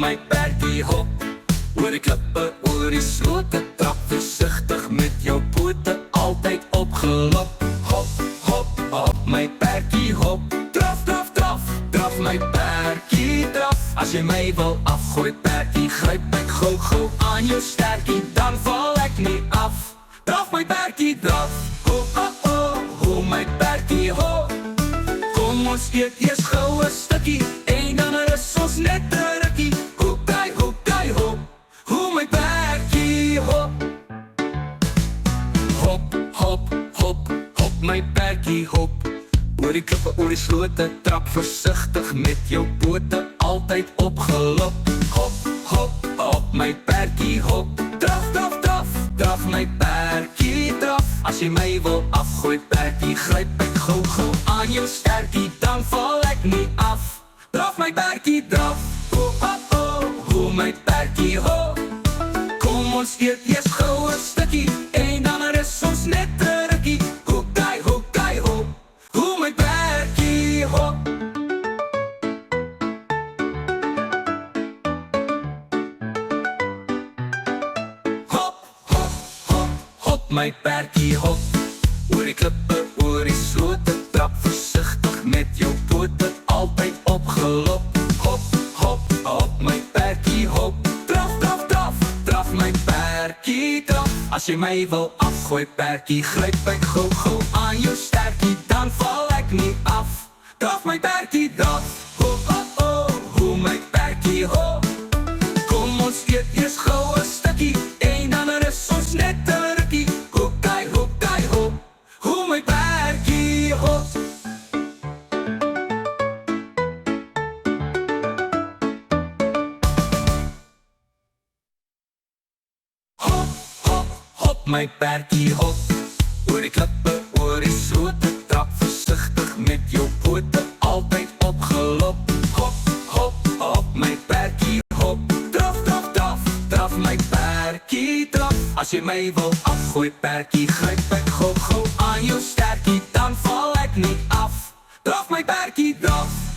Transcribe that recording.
my perkie hop. Oor die klippe, oor die slote, trap versigtig met jou pote, altyd opgelop. Hop, hop, hop, my perkie hop. Draf, draf, draf, draf my perkie draf. As jy my wil afgooi perkie, gryp ek gou gou aan jou sterkie, dan val ek nie af. Draf my perkie draf, ho, ho, ho, ho my perkie ho. Kom ons eet eers gou 'n stukkie, en dan rus ons net 'n rukkie. Hoekai, hoekai, hop, ho my perkie hop. Hop, hop, hop, hop my perkie hop. Oor die klippe, oor die slote, trap versigtig met jou pote, altyd opgelop. Hop, hop, hop my perkie hop. Draf, draf, draf, draf my perkie draf. As jy my wil afgooi perkie, gryp ek gou gou aan jou sterkie, dan val ek nie af. Draf my perkie draf, ho, ho, ho, ho my perkie ho. Kom ons eet eers gou 'n stukkie, en dan rus ons net 'n rukkie. Hoekai, hoekai, ho, ho my perkie ho. Hop, hop, hop, hop my perkie hop. Oor die klippe, oor die slote, trap versigtig met jou pote, altyd opgelop. Hop, hop, hop my perkie hop. Draf, draf, draf, draf my perkie draf. As jy my wil afgooi perkie, gryp ek gou gou aan jou sterkie, dan val ek nie af. Draf my perkie draf, ho, ho, ho, ho my perkie ho. Kom ons eet eers gou 'n stukkie, en dan rus ons net 'n rukkie. Hoekai, hoekai, ho, ho my perkie ho. Hop, hop, hop my perkie hop. Oor die klippe, oor die slote, trap versigtig met jou pote, altyd opgelop. Hop, hop, hop my perkie hop. Draf, draf, draf, draf my perkie draf. As jy my wil afgooi perkie, gryp ek gou gou aan jou sterkie, dan val ek nie af. Draf my perkie draf.